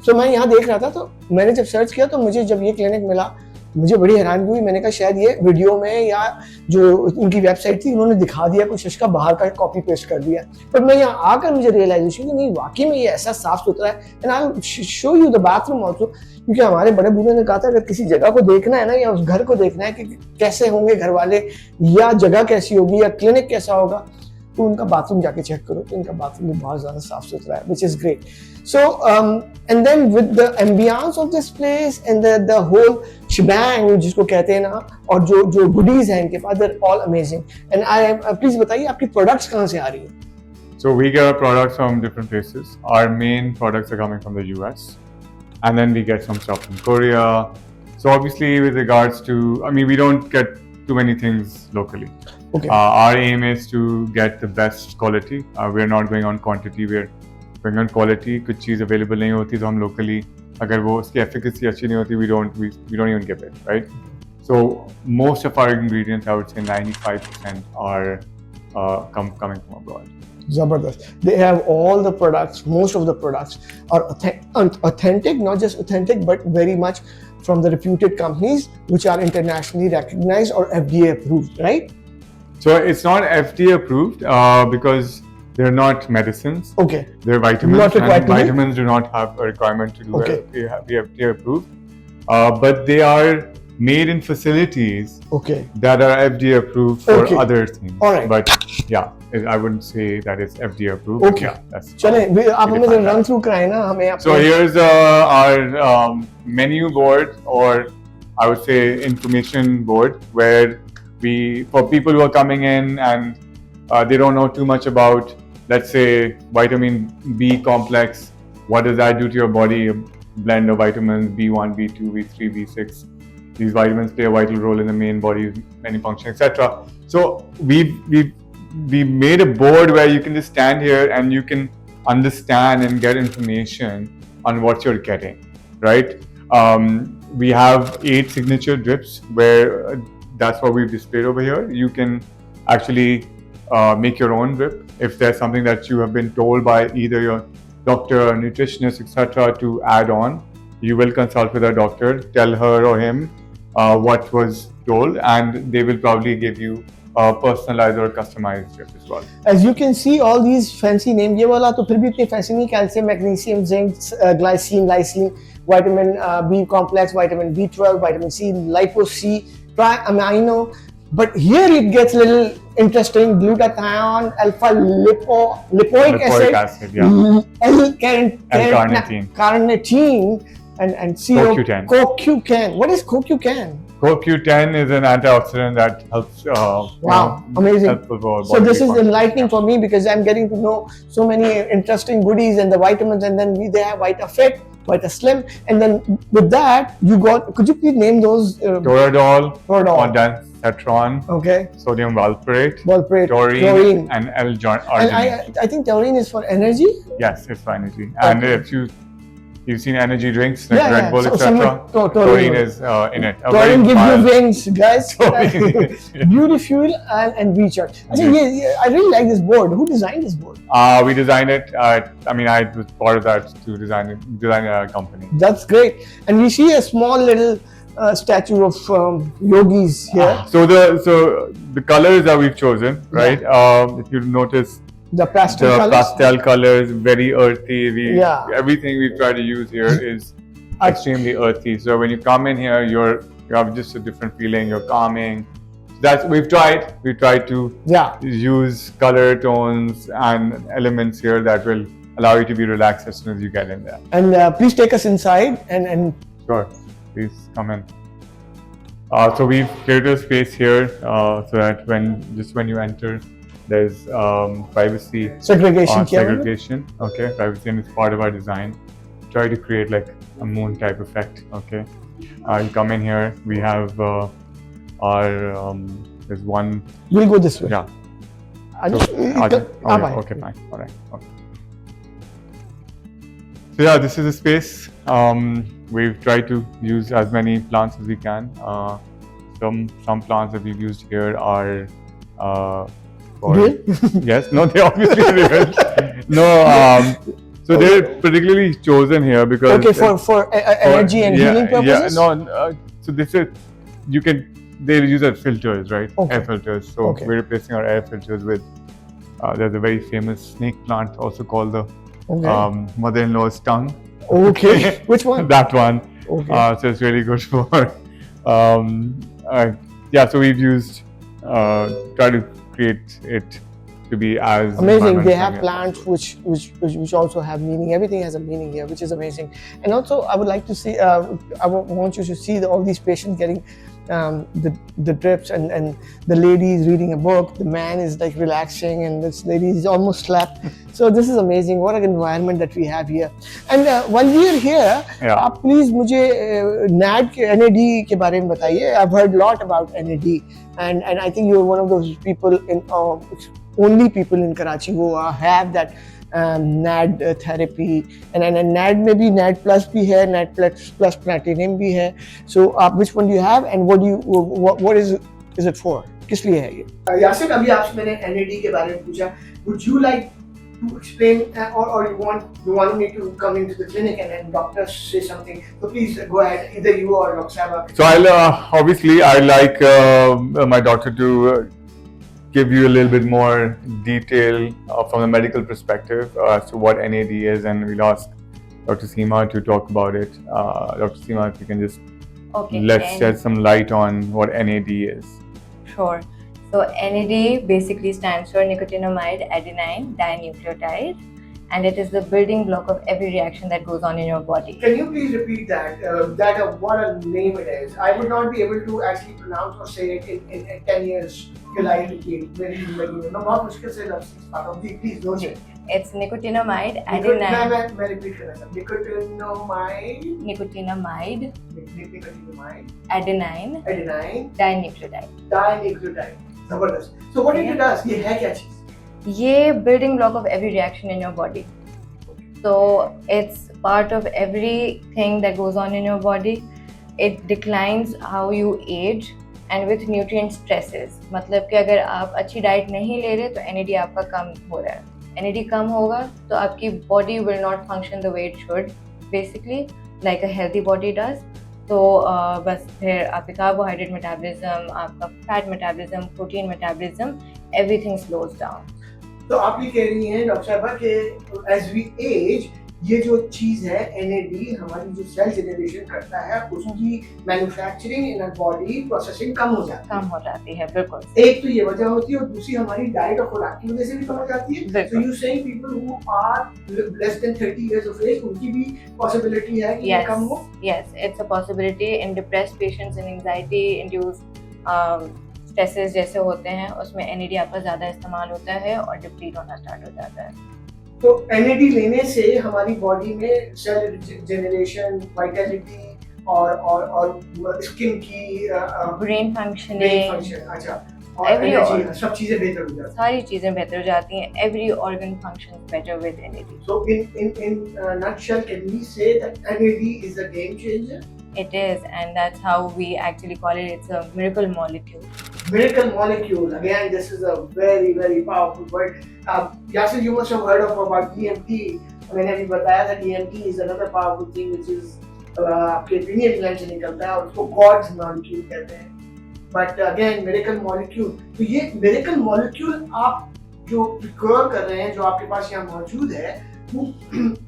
[SPEAKER 1] So मैं यहाँ देख रहा था, तो मैंने जब search किया तो मुझे जब ये क्लिनिक मिला, मुझे बड़ी हैरानी हुई. मैंने कहा शायद ये वीडियो में या जो इनकी वेबसाइट थी उन्होंने दिखा दिया कुछ, इसका बाहर का कॉपी पेस्ट कर दिया. पर मैं यहाँ आकर मुझे रियलाइजेशन कि नहीं, वाकई में ये ऐसा साफ सुथरा है. And I will show you the bathroom also, क्योंकि हमारे बड़े बूढ़े ने कहा था अगर किसी जगह को देखना है ना, या उस घर को देखना है कि कैसे होंगे घर वाले, या जगह कैसी होगी, या क्लिनिक कैसा होगा, तो उनका बाथरूम जाके चेक करो. तो इनका बाथरूम भी बहुत ज़्यादा साफ सुथरा है, which is great. So and then with the ambience of this place and the whole shebang जिसको कहते हैं ना, और जो goodies हैं इनके पास, they're all amazing. And please बताइए आपकी products कहाँ से आ रही हैं?
[SPEAKER 7] So we get our products from different places. Our main products are coming from the US, and then we get some stuff from Korea. So obviously with regards to, we don't get too many things locally.
[SPEAKER 1] Okay.
[SPEAKER 7] Our aim is to get the best quality. We're not going on quantity, we're going on quality. कुछ चीज़ available नहीं होती तो हम locally, अगर वो उसकी efficacy अच्छी नहीं होती, we don't even give it, right? So most of our ingredients, I would say 95% are coming from abroad.
[SPEAKER 1] Zabardast. They have all the products, most of the products are authentic, not just authentic, but very much from the reputed companies which are internationally recognized or FDA approved, right?
[SPEAKER 7] So it's not FDA approved because they're not medicines.
[SPEAKER 1] Okay.
[SPEAKER 7] They're vitamins.
[SPEAKER 1] Not required to
[SPEAKER 7] vitamins do not have a requirement to do
[SPEAKER 1] Okay.
[SPEAKER 7] be FDA approved. But they are made in facilities
[SPEAKER 1] Okay.
[SPEAKER 7] that are FDA approved for
[SPEAKER 1] Okay.
[SPEAKER 7] other things.
[SPEAKER 1] All right.
[SPEAKER 7] But yeah, I wouldn't say that it's FDA approved.
[SPEAKER 1] Okay.
[SPEAKER 7] Yeah, that's
[SPEAKER 1] चलें, आप हमें
[SPEAKER 7] define
[SPEAKER 1] run
[SPEAKER 7] that.
[SPEAKER 1] through कराएं ना हमें आप.
[SPEAKER 7] So here's our menu board, or I would say information board, where for people who are coming in and they don't know too much about, let's say, vitamin B complex, what does that do to your body? A blend of vitamins B1, B2, B3, B6. these vitamins play a vital role in the main body's many functions, etc. So we made a board where you can just stand here and you can understand and get information on what you're getting, right? We have 8 signature drips where that's what we've displayed over here. You can actually make your own drip if there's something that you have been told by either your doctor or nutritionist, etc., to add on. You will consult with a doctor, tell her or him what was told, and they will probably give you a personalized or customized drip as well.
[SPEAKER 1] As you can see, all these fancy names, ये वाला तो फिर भी इतने fancy नहीं, calcium, magnesium, zinc, glycine, lysine, vitamin B complex, vitamin B12, vitamin C, lipo C, triamino. But here it gets a little interesting: glutathione, alpha lipoic acid,
[SPEAKER 7] yeah.
[SPEAKER 1] L-carnitine, and
[SPEAKER 7] CoQ10.
[SPEAKER 1] CoQ10. What is CoQ10?
[SPEAKER 7] CoQ10 is an antioxidant that helps.
[SPEAKER 1] Wow, amazing.
[SPEAKER 7] Help with our
[SPEAKER 1] So
[SPEAKER 7] body
[SPEAKER 1] this is
[SPEAKER 7] function.
[SPEAKER 1] enlightening for me because I'm getting to know so many interesting goodies and the vitamins, and then they have VitaFit, VitaSlim, and then with that you got. Could you please name those?
[SPEAKER 7] Toradol,
[SPEAKER 1] Toradol.
[SPEAKER 7] ondansetron,
[SPEAKER 1] Okay.
[SPEAKER 7] sodium valproate,
[SPEAKER 1] Valproate,
[SPEAKER 7] taurine, and L-arginine.
[SPEAKER 1] And I think taurine is for energy.
[SPEAKER 7] Yes, it's for energy. And if you've seen energy drinks like
[SPEAKER 1] Yeah,
[SPEAKER 7] Red
[SPEAKER 1] yeah.
[SPEAKER 7] Bull,
[SPEAKER 1] So
[SPEAKER 7] etc.
[SPEAKER 1] someone-
[SPEAKER 7] Taurine is in it. A
[SPEAKER 1] Taurine
[SPEAKER 7] very
[SPEAKER 1] gives you
[SPEAKER 7] mild-
[SPEAKER 1] wings, guys.
[SPEAKER 7] Taurine.
[SPEAKER 1] Beauty fuel and recharge. I really like this board. Who designed this board?
[SPEAKER 7] We designed it. I was part of that to design a company.
[SPEAKER 1] That's great. And we see a small little statue of yogis here.
[SPEAKER 7] So the colors that we've chosen, right? If you notice,
[SPEAKER 1] The pastel
[SPEAKER 7] the
[SPEAKER 1] colors.
[SPEAKER 7] pastel colors, very earthy.
[SPEAKER 1] Yeah.
[SPEAKER 7] Everything we try to use here is extremely earthy. So when you come in here, you have just a different feeling. You're calming. We've tried to use color tones and elements here that will allow you to be relaxed as soon as you get in there.
[SPEAKER 1] And please take us inside and
[SPEAKER 7] Sure, please come in. So we've created a space here so that when you enter, there's privacy
[SPEAKER 1] segregation.
[SPEAKER 7] segregation. Okay, privacy is part of our design. Try to create like a moon type effect. Okay, you come in here. We have there's one.
[SPEAKER 1] We'll go this way.
[SPEAKER 7] Yeah. Okay, fine. All right. Okay. So yeah, this is a space. We've tried to use as many plants as we can. Some plants that we've used here are
[SPEAKER 1] Real?
[SPEAKER 7] Yes, no, they obviously real. No, so they're particularly chosen here because
[SPEAKER 1] for energy and healing purposes.
[SPEAKER 7] Yeah, no. So this is they use as filters, right?
[SPEAKER 1] Okay.
[SPEAKER 7] Air filters. So we're replacing our air filters with. There's a very famous snake plant, also called the mother-in-law's tongue.
[SPEAKER 1] Okay. Which one?
[SPEAKER 7] That one.
[SPEAKER 1] Okay.
[SPEAKER 7] So it's really good for. So we've used try to create it to be as
[SPEAKER 1] amazing. They have
[SPEAKER 7] environment-friendly
[SPEAKER 1] plants which also have meaning. Everything has a meaning here, which is amazing. And also, I would like to see. I want you to see all these patients getting the drips, and the lady is reading a book. The man is like relaxing, and this lady is almost slept. So this is amazing. What an environment that we have here. And while we are here, आप please मुझे NAD के बारे में बताइए. I've heard a lot about NAD, and I think you're one of those people only people in Karachi who have that NAD therapy, and NAD में भी NAD plus भी है, NAD plus platinum भी है. So which one do you have, and what is it for? किस लिए है ये? यासिर, अभी आपसे मैंने NAD के बारे में पूछा. Would you like to explain, or you want me to come into the clinic and then doctors say something? So please go ahead, either you or Dr. Saba.
[SPEAKER 7] So I'd like my doctor to give you a little bit more detail from the medical perspective as to what NAD is, and we'll ask Dr. Seema to talk about it. Dr. Seema, if you can just shed some light on what NAD is.
[SPEAKER 4] Sure. So NAD basically stands for nicotinamide adenine dinucleotide, and it is the building block of every reaction that goes on in your body.
[SPEAKER 1] Can you please repeat that? What a name it is. I would not be able to actually pronounce or say it in 10 years. Elite मेरी जिंदगी में मैं बहुत मुश्किल से लफ्ज़ पाता हूँ, please don't say
[SPEAKER 4] It's nicotinamide, adenine,
[SPEAKER 1] मैं रिपीट करना चाहता हूँ, nicotinamide,
[SPEAKER 4] nicotinamide,
[SPEAKER 1] nicotinamide,
[SPEAKER 4] adenine,
[SPEAKER 1] adenine,
[SPEAKER 4] dinucleotide.
[SPEAKER 1] Dinucleotide, जबरदस्त। सो व्हाट इट डज, ये है क्या चीज?
[SPEAKER 4] ये building block of every reaction in your body. So it's part of everything that goes on in your body. It declines how you age and with nutrient stresses. मतलब कि अगर आप अच्छी डाइट नहीं ले रहे तो NAD आपका कम हो रहा है। NAD कम होगा तो आपकी body will not function the way it should, basically like a healthy body does. तो बस फिर आपके कार्बोहाइड्रेट मेटाबॉलिज्म, आपका fat metabolism, protein metabolism, everything slows down.
[SPEAKER 1] तो आप ये कह रही हैं डॉक्टर साहबा कि एज वी एज ये जो चीज है NAD हमारी जो सेल जनरेशन करता है उसकी manufacturing in our body processing कम हो जाती है,
[SPEAKER 4] कम हो जाती है, बिल्कुल।
[SPEAKER 1] एक तो ये वजह होती है और दूसरी हमारी डाइट और खुराक की वजह से भी कम हो जाती है। So you saying people who are less than 30 years of age उनकी भी पॉसिबिलिटी है कि ये कम हो?
[SPEAKER 4] Yes, it's a possibility in depressed patients and anxiety induced stresses जैसे होते हैं उसमें NAD आपका ज़्यादा इस्तेमाल होता है और डिप्लीट होना स्टार्ट हो जाता है।
[SPEAKER 1] तो NAD लेने से हमारी बॉडी में सेल जनरेशन, वाइटलिटी और स्किन की
[SPEAKER 4] ब्रेन फंक्शनिंग,
[SPEAKER 1] अच्छा, और
[SPEAKER 4] Every
[SPEAKER 1] एनर्जी, सब चीजें बेहतर हो जाती हैं।
[SPEAKER 4] सारी चीज़ें बेहतर हो जाती हैं। Every organ functions better with NAD.
[SPEAKER 1] So in nutshell, can we say that NAD is a game changer?
[SPEAKER 4] It is, and that's how we actually call it. It's a miracle molecule.
[SPEAKER 1] Miracle molecule. Again, this is a very powerful word. Yasir, you must have heard of about DMT. मैंने अभी बताया था DMT is another powerful thing which is आपके pineal gland से निकलता है और उसको God's molecule कहते हैं. But again, miracle molecule. तो ये miracle molecule आप जो प्रिक्योर कर रहे हैं, जो आपके पास यहाँ मौजूद है, वो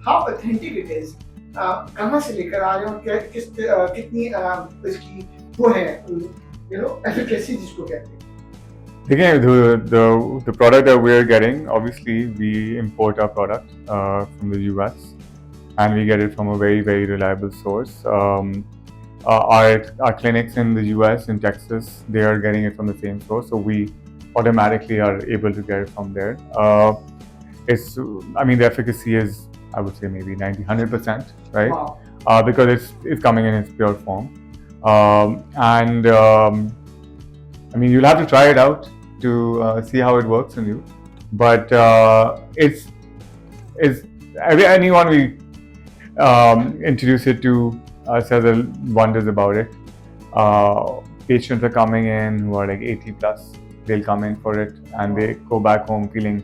[SPEAKER 1] how authentic it is. कहाँ से लेकर आ रहे हो, क्या कितनी इसकी वो है, you know, efficacy जिसको कहते हैं?
[SPEAKER 7] देखिए, the product that we are getting, obviously we import our product from the US and we get it from a very reliable source. Our clinics in the US, in Texas, they are getting it from the same source, so we automatically are able to get it from there. The efficacy is, I would say, maybe 90-100%, right?
[SPEAKER 1] Wow.
[SPEAKER 7] Because it's coming in its pure form. You'll have to try it out to see how it works on you. But anyone we introduce it to says wonders about it. Patients are coming in who are like 80 plus. They'll come in for it and they go back home feeling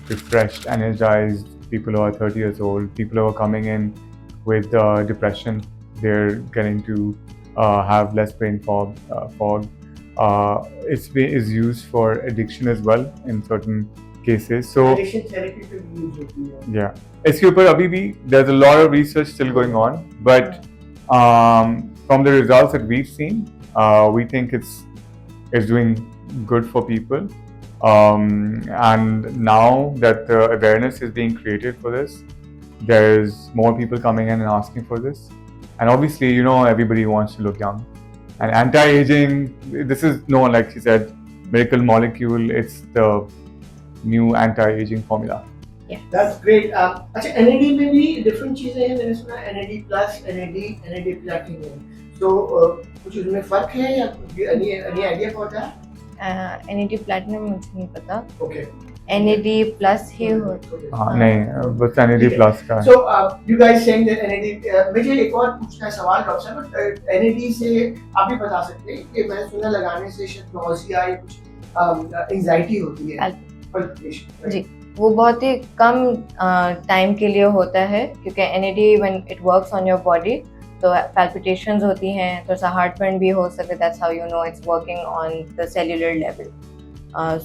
[SPEAKER 7] refreshed, energized. People who are 30 years old, people who are coming in with depression, they're getting to have less brain fog. It's used for addiction as well in certain cases. So
[SPEAKER 1] Addiction therapy पे use होती है.
[SPEAKER 7] yeah, इसके ऊपर अभी भी there's a lot of research still going on, but from the results that we've seen, we think it's doing good for people. And now that the awareness is being created for this, there's more people coming in and asking for this. And obviously, everybody wants to look young. And anti-aging, this is known, like she said, miracle molecule. It's the new anti-aging formula.
[SPEAKER 4] Yeah.
[SPEAKER 1] That's great. अच्छा, NAD में भी different चीजें हैं, मैंने सुना NAD plus, NAD platinum. So कुछ उसमें फर्क है या any idea for that?
[SPEAKER 4] NAD platinum मुझे नहीं पता।
[SPEAKER 1] Okay.
[SPEAKER 4] NAD प्लस ही होता
[SPEAKER 7] हाँ, नहीं, बस NAD plus का है।
[SPEAKER 1] So you guys saying that NAD, मुझे एक और पूछना है सवाल डॉक्टर साहब, NAD से आप भी बता सकते हैं कि मैंने सुना लगाने से शायद nausea या कुछ एंजाइटी होती है, palpitation,
[SPEAKER 4] जी, वो बहुत ही कम टाइम के लिए होता है क्योंकि NAD when it works on your body तो palpitations होती हैं, तो सा heartburn भी हो सकता है. That's how you know it's working on the cellular level.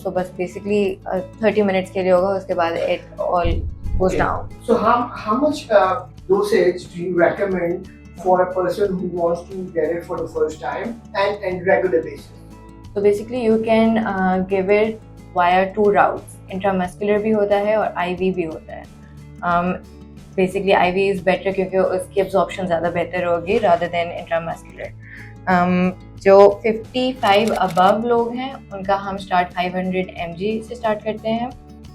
[SPEAKER 4] So बस basically 30 minutes के लिए होगा, उसके बाद it all goes down.
[SPEAKER 1] So how much dosage do you recommend for a person who wants to get it for the first time and regular basis?
[SPEAKER 4] So basically you can give it via 2 routes. Intramuscular भी होता है और IV भी होता है. Basically IV is better क्योंकि उसकी absorption ज़्यादा बेहतर होगी rather than intramuscular. जो 55 above लोग हैं उनका हम स्टार्ट 500 mg से स्टार्ट करते हैं,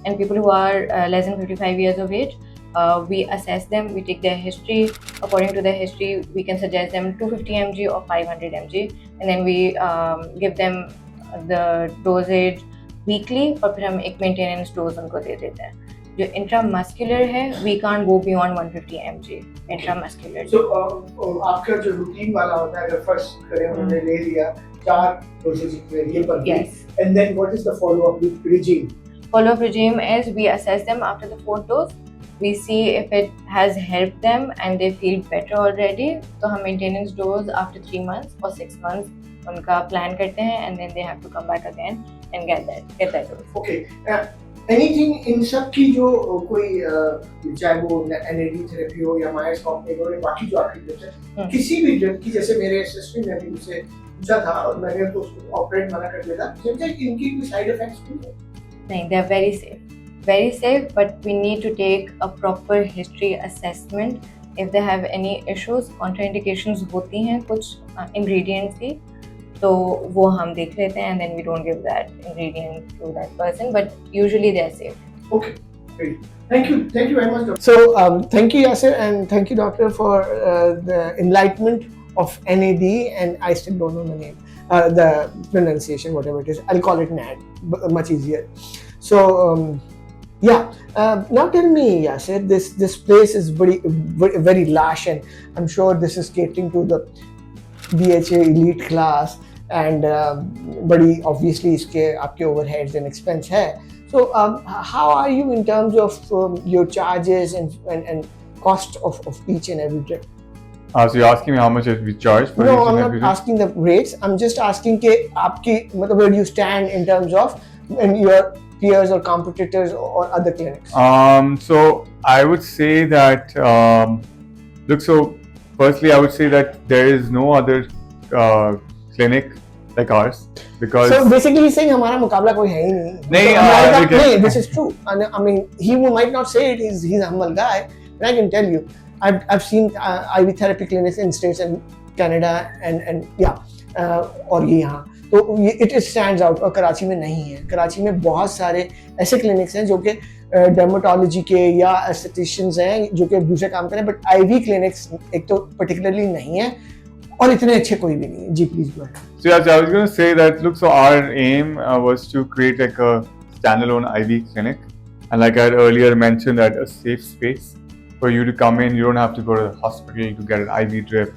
[SPEAKER 4] and people who are less than 55 years of age, we assess them, we take their history. According to their history, we can suggest them 250 mg or 500 mg, and then we give them the dosage weekly, और फिर हम एक maintenance dose उनको दे देते हैं. जो intramuscular है, we can't go beyond 150 mg intramuscular.
[SPEAKER 1] So, आपका जो रूटीन वाला होता है, अगर फर्स्ट करें उन्होंने ले लिया 4 डोजेज ये पर
[SPEAKER 4] Yes.
[SPEAKER 1] and then what is the follow up regime?
[SPEAKER 4] Follow-up regime is we assess them after the 4th dose. We see if it has helped them and they feel better already. तो हम maintenance dose after 3 months or 6 months उनका plan करते हैं, and then they have to come back again and get that dose.
[SPEAKER 1] Okay. Anything in सब की जो कोई चाहे वो NAD थेरेपी हो या मायर्स कॉकटेल हो या बाकी जो आपकी ड्रग्स है, किसी भी ड्रग की, जैसे मेरे सिस्टर ने भी मुझसे पूछा था और मैंने तो उसको ऑपरेट मना कर दिया था, जब इनकी कोई साइड इफेक्ट्स भी है?
[SPEAKER 4] नहीं, they are very safe, but we need to take a proper history assessment. If they have any issues, contraindications होती हैं कुछ ingredients की, तो वो हम देख लेते हैं, and then we don't give that ingredient to that person, but usually they are safe.
[SPEAKER 1] Okay, great. Thank you very much, doctor. So, thank you, Yasser, and thank you, doctor, for the enlightenment of NAD, and I still don't know the name, the pronunciation, whatever it is. I'll call it NAD, much easier. So, now tell me, Yasser, this place is very lush, and I'm sure this is catering to the BHA elite class, and बड़ी obviously इसके आपके overheads and expense है. So how are you in terms of your charges and cost of each and every trip?
[SPEAKER 7] So you're asking me how much we charge for
[SPEAKER 1] No,
[SPEAKER 7] each
[SPEAKER 1] I'm
[SPEAKER 7] and
[SPEAKER 1] not
[SPEAKER 7] everything?
[SPEAKER 1] asking the rates. I'm just asking कि आपकी मतलब where do you stand in terms of and your peers or competitors or other clinics?
[SPEAKER 7] So I would say that look. So firstly, I would say that there is no other clinic like ours because.
[SPEAKER 1] So basically, he's saying हमारा मुकाबला कोई है ही नहीं.
[SPEAKER 7] नहीं,
[SPEAKER 1] तो हमारा
[SPEAKER 7] लेकिन-
[SPEAKER 1] नहीं, this is true. And I mean, he might not say it. He's a humble guy, and I can tell you, I've seen IV therapy clinics in states and Canada and और ये यहाँ तो ये it stands out और कराची में नहीं है. कराची में बहुत सारे ऐसे क्लिनिक्स हैं जो कि डर्मेटोलॉजी के या एस्थेटिशियंस हैं जो कि दूसरे काम करें, बट IV क्लिनिक्स एक तो पर्टिकुलरली नहीं है और इतने अच्छे कोई भी नहीं है. जी please go ahead.
[SPEAKER 7] So yeah, so I was going to say that look, so our aim was to create like a standalone IV clinic, and like I had earlier mentioned, that a safe space for you to come in. You don't have to go to the hospital to get an IV drip.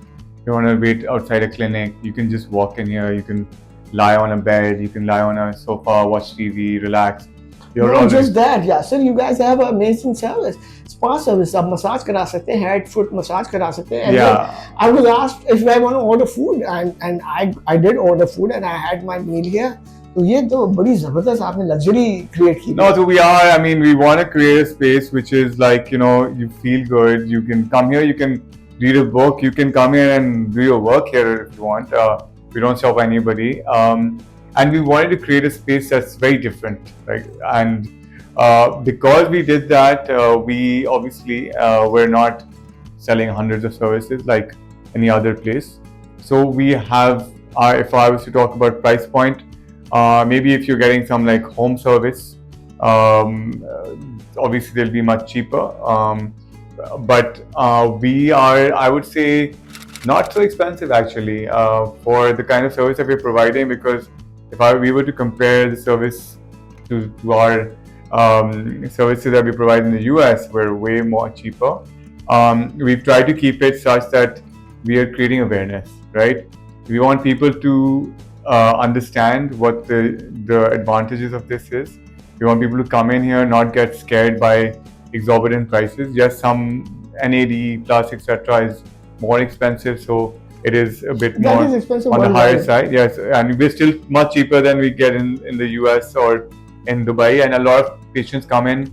[SPEAKER 7] You want to wait outside a clinic. You can just walk in here. You can lie on a bed. You can lie on a sofa, watch TV, relax. You're
[SPEAKER 1] Not
[SPEAKER 7] already-
[SPEAKER 1] just that, yeah, sir, you guys have an amazing service. Spa service, आप massage करा सकते हैं, head foot massage करा सकते हैं. And
[SPEAKER 7] Yeah.
[SPEAKER 1] then I was asked if I want to order food, and I did order food, and I had my meal here. तो ये तो बड़ी जबरदस्त आपने luxury create की.
[SPEAKER 7] No, so we are. I mean, we want to create a space which is like, you know, you feel good. You can come here. You can read a book. You can come here and do your work here if you want. We don't stop anybody. And we wanted to create a space that's very different, right? And because we did that, we obviously were not selling hundreds of services like any other place. So we have, if I was to talk about price point, maybe if you're getting some like home service, obviously they'll be much cheaper. But we are, I would say, not so expensive actually for the kind of service that we're providing, because if we were to compare the service to our services that we provide in the US, we're way more cheaper. We've tried to keep it such that we are creating awareness, right? We want people to understand what the advantages of this is. We want people to come in here, not get scared by exorbitant prices. Yes, some NAD plus etc. is more expensive, so it is a bit
[SPEAKER 1] That
[SPEAKER 7] more
[SPEAKER 1] is expensive
[SPEAKER 7] on the
[SPEAKER 1] worldwide.
[SPEAKER 7] higher side. Yes, and we're still much cheaper than we get in the US or in Dubai. And a lot of patients come in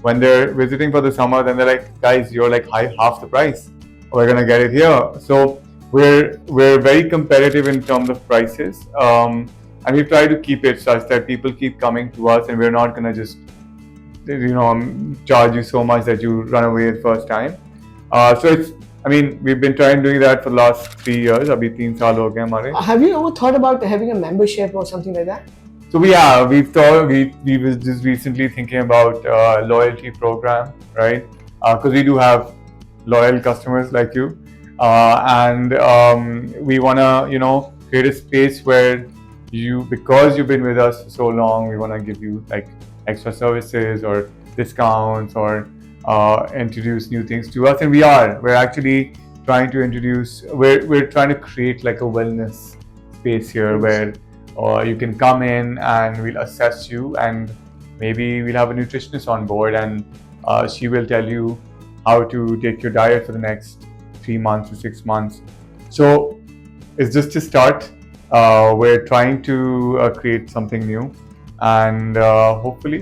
[SPEAKER 7] when they're visiting for the summer, then they're like, guys, you're like half the price. We're gonna get it here. So we're very competitive in terms of prices, and we try to keep it such that people keep coming to us, and we're not gonna just charge you so much that you run away the first time. So it's I mean, we've been trying doing that for the last 3 years. अभी 3 साल हो गए हमारे.
[SPEAKER 1] Have you ever thought about having a membership or something like that?
[SPEAKER 7] So we've thought we was just recently thinking about loyalty program, right? Because we do have loyal customers like you, and we wanna create a space where because you've been with us for so long, we wanna give you like extra services or discounts or introduce new things to us, and we're actually trying to we're trying to create like a wellness space here where you can come in and we'll assess you, and maybe we'll have a nutritionist on board, and she will tell you how to take your diet for the next 3 months to 6 months. So it's just a start. We're trying to create something new, and hopefully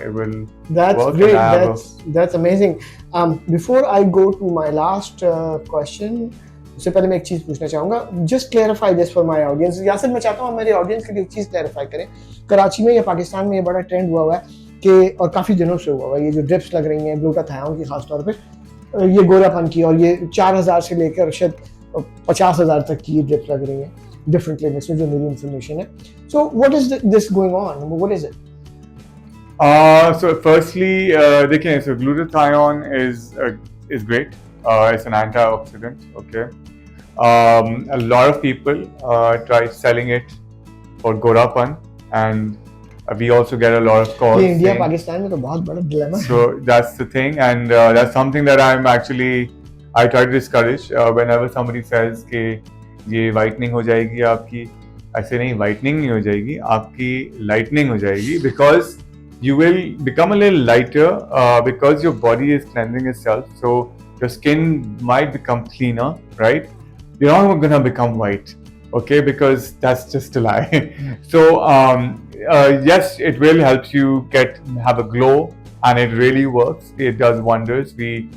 [SPEAKER 7] it will
[SPEAKER 1] That's
[SPEAKER 7] work.
[SPEAKER 1] great.
[SPEAKER 7] And
[SPEAKER 1] That's amazing. Before I go to my last question, उससे पहले मैं एक चीज़ पूछना चाहूँगा. Just clarify this for my audience. Yasir, मैं चाहता हूँ मेरे ऑडियंस के लिए एक चीज़ क्लैरिफाई करें. कराची में या पाकिस्तान में ये बड़ा ट्रेंड हुआ है कि, और काफ़ी दिनों से हुआ है, ये जो ड्रिप्स लग रही हैं ग्लूटाथायोन की खासतौर पे, ये गोरापन की, और ये 4,000 से लेकर शायद 50,000 तक की ये ड्रिप्स लग रही हैं डिफरेंट क्लिनिक्स में, जो मेरी इन्फॉर्मेशन है. So what is this going on, what is it?
[SPEAKER 7] So firstly, देखिए, so glutathione is great. It's an antioxidant. Okay. A lot of people try selling it for gorapan, and we also get a lot of calls.
[SPEAKER 1] ये India
[SPEAKER 7] saying-
[SPEAKER 1] Pakistan में तो बहुत बड़ा dilemma है.
[SPEAKER 7] So that's the thing, and that's something that I try to discourage whenever somebody says कि ये whitening हो जाएगी आपकी. ऐसे नहीं, whitening नहीं हो जाएगी, आपकी lightening हो जाएगी, because you will become a little lighter because your body is cleansing itself. So your skin might become cleaner, right? You're not going to become white, okay? Because that's just a lie. So yes, it will help you have a glow, and it really works. It does wonders. We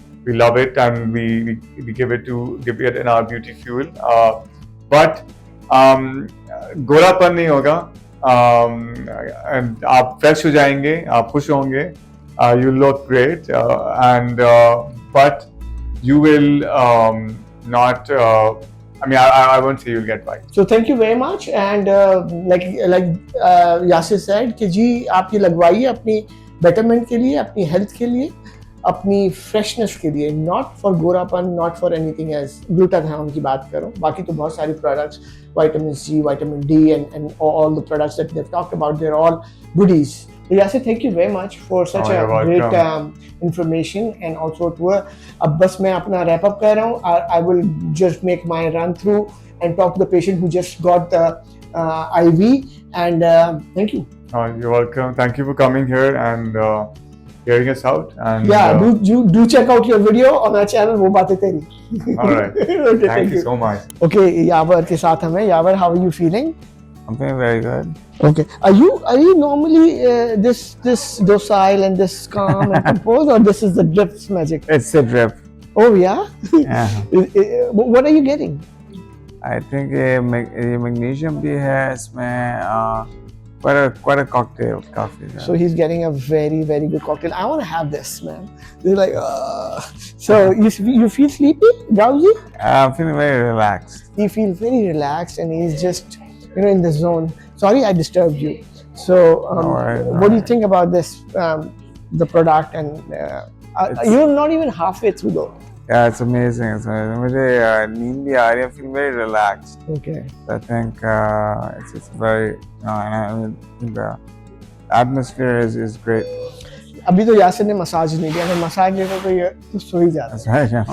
[SPEAKER 7] love it, and we give it in our beauty fuel. But गोरापन नहीं होगा. आप fresh हो जाएंगे, आप खुश होंगे, you look great, and but you will not. I mean, I won't say you'll get white.
[SPEAKER 1] So thank you very much, and like Yasir said कि जी आप ये लगवाइए अपनी betterment के लिए, अपनी health के लिए, अपनी फ्रेशनेस के लिए, नॉट फॉर गोरापन, not for anything else. Glutathione की बात करो, बाकी तो बहुत सारी products, vitamin C, vitamin D, and all the products that we have talked about, they are all goodies. So Yasir, thank you very much for such a great information and also tour. अब बस मैं अपना wrap up कर रहा हूँ. I will just make my run through and talk to the patient who just got the IV, and thank you.
[SPEAKER 7] You're welcome. Thank you for coming here and hearing us out. And
[SPEAKER 1] Yeah, do check out your video on our channel, वो बातें तेरी.
[SPEAKER 7] all right.
[SPEAKER 1] Okay,
[SPEAKER 7] Thank you so much.
[SPEAKER 1] Okay, यावर के साथ हमें. यावर, how are you feeling?
[SPEAKER 8] I'm feeling very good.
[SPEAKER 1] Okay, are you normally this docile and this calm and composed, or this is the drips magic?
[SPEAKER 8] It's a drip.
[SPEAKER 1] Oh yeah.
[SPEAKER 8] Yeah.
[SPEAKER 1] What are you getting?
[SPEAKER 8] I think ये magnesium भी है इसमें. Quite a cocktail coffee. Yeah.
[SPEAKER 1] So he's getting a very, very good cocktail. I want to have this, man. They're like, so you feel sleepy, drowsy?
[SPEAKER 8] I'm feeling very relaxed.
[SPEAKER 1] He feels very relaxed and he's just, in the zone. Sorry, I disturbed you. So, what do you think about this, the product? And you're not even halfway through though.
[SPEAKER 8] Yeah, it's amazing. मुझे नींद भी आ रही है. I feel very relaxed.
[SPEAKER 1] Okay.
[SPEAKER 8] I think it's very, and I think the atmosphere is great.
[SPEAKER 1] अभी तो यासिर ने massage नहीं दिया. अगर मसाज लेगा तो ये तो सो ही जाता.
[SPEAKER 8] That's right. Yeah.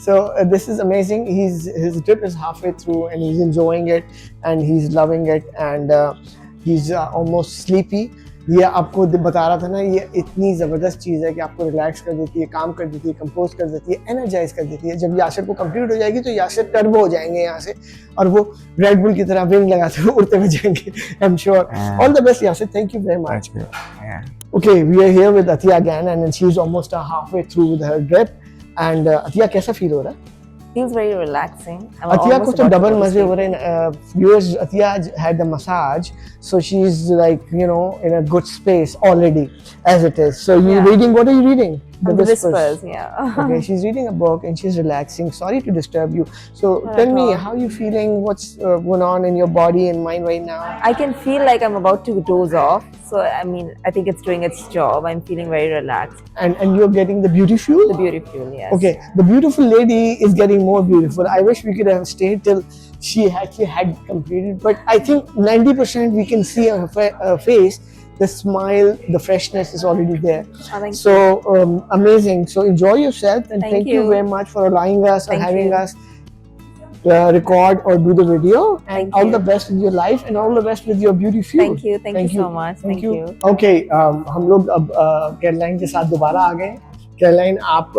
[SPEAKER 1] So this is amazing. His trip is halfway through and he's enjoying it and he's loving it and he's almost sleepy. ये आपको बता रहा था ना, ये इतनी ज़बरदस्त चीज़ है कि आपको रिलैक्स कर देती है, काम कर देती है, कंपोज कर देती है, एनर्जाइज कर देती है. जब यासिर को कंप्लीट हो जाएगी तो यासिर टर्बो हो जाएंगे यहाँ से, और वो रेड बुल की तरह विंग लगाते हुए उड़ते हुए जाएंगे. I am sure. All the best Yasir. Thank you very much.
[SPEAKER 8] Thank you. Yeah.
[SPEAKER 1] Okay, we are here with Atiya again, and she's almost halfway through with her drip. And Atiya, कैसा feel हो रहा है?
[SPEAKER 4] Feels very relaxing. I'm
[SPEAKER 1] Atiya को
[SPEAKER 4] almost
[SPEAKER 1] तो
[SPEAKER 4] about to
[SPEAKER 1] double
[SPEAKER 4] go to
[SPEAKER 1] मजे
[SPEAKER 4] sleep.
[SPEAKER 1] हो रहे हैं. Viewers, Atiya had the massage, so she's like, in a good space already as it is. So you
[SPEAKER 4] Yeah.
[SPEAKER 1] reading? What are you reading? The
[SPEAKER 9] The whispers, yeah.
[SPEAKER 1] Okay, she's reading a book and she's relaxing. Sorry to disturb you. So
[SPEAKER 9] Not
[SPEAKER 1] tell
[SPEAKER 9] at
[SPEAKER 1] me,
[SPEAKER 9] all.
[SPEAKER 1] how you feeling? What's going on in your body and mind right now?
[SPEAKER 9] I can feel like I'm about to doze off. So, I mean, I think it's doing its job. I'm feeling very relaxed.
[SPEAKER 1] And you're getting the beauty fuel?
[SPEAKER 9] The beauty fuel, yes.
[SPEAKER 1] Okay, the beautiful lady is getting more beautiful. I wish we could have stayed till she actually had completed, but I think 90% we can see on her face. The smile, the freshness is already there.
[SPEAKER 9] Oh, thank
[SPEAKER 1] So amazing. So enjoy yourself and
[SPEAKER 9] Thank
[SPEAKER 1] thank you
[SPEAKER 9] you.
[SPEAKER 1] very much for allowing us and
[SPEAKER 9] Thank
[SPEAKER 1] having
[SPEAKER 9] you.
[SPEAKER 1] us record or do the video. And
[SPEAKER 9] Thank
[SPEAKER 1] all
[SPEAKER 9] you.
[SPEAKER 1] the best with your life and all the best with your beauty fuel.
[SPEAKER 9] Thank you. Thank you so much. Thank you.
[SPEAKER 1] Okay, हम लोग अब Caroline के साथ दोबारा आ गए। Caroline आप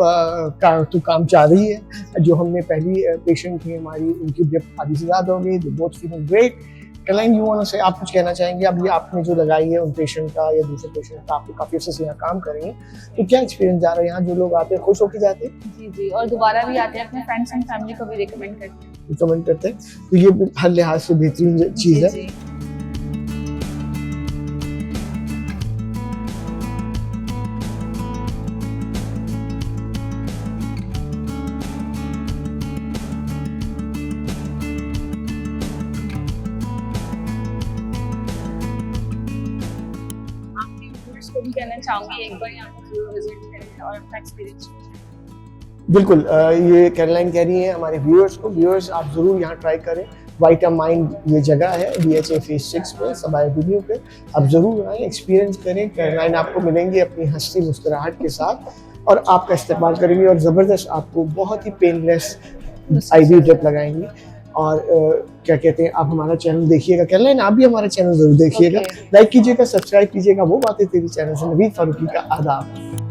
[SPEAKER 1] तो काम चाह रही है। जो हमने पहली पेशेंट थी हमारी, उनकी जब आधी से ज़्यादा हो गई, both feeling great. Caroline, you want to say, आप कुछ कहना चाहेंगे? अब ये आपने जो लगाई है उन पेशेंट का या दूसरे पेशेंट का, आप काफ़ी अच्छे से यहाँ काम करेंगे, तो क्या एक्सपीरियंस जा रहा है? यहाँ जो लोग आते हैं खुश होकर जाते हैं,
[SPEAKER 5] जी जी, और दोबारा भी आते हैं, अपने फ्रेंड्स एंड फैमिली को भी रिकमेंड करते हैं।
[SPEAKER 1] रिकमेंड करते हैं, तो ये हर लिहाज से बेहतरीन चीज़ है।
[SPEAKER 5] जी। को भी कहना चाहूंगी एक बार यहाँ पे जरूर विजिट करें और अपना एक्सपीरियंस।
[SPEAKER 1] बिल्कुल, ये कैरोलाइन कह रही है हमारे व्यूअर्स आप ज़रूर यहाँ ट्राई करें। वाइटा माइंड ये जगह है DHA फेज 6 पे, सबाई एवेन्यू पे। आप ज़रूर आएँ, एक्सपीरियंस करें। कैरोलाइन आपको मिलेंगी अपनी हंसी मुस्कुराहट के साथ और आपका इस्तेमाल करेंगी और ज़बरदस्त आपको बहुत ही पेनलेस IV ड्रिप लगाएंगी। और क्या कहते हैं, आप हमारा चैनल देखिएगा। कैरोलाइन, आप भी हमारा चैनल ज़रूर देखिएगा। लाइक कीजिएगा, सब्सक्राइब कीजिएगा। वो बातें तेरी चैनल से नवीद फारूकी का आदाब।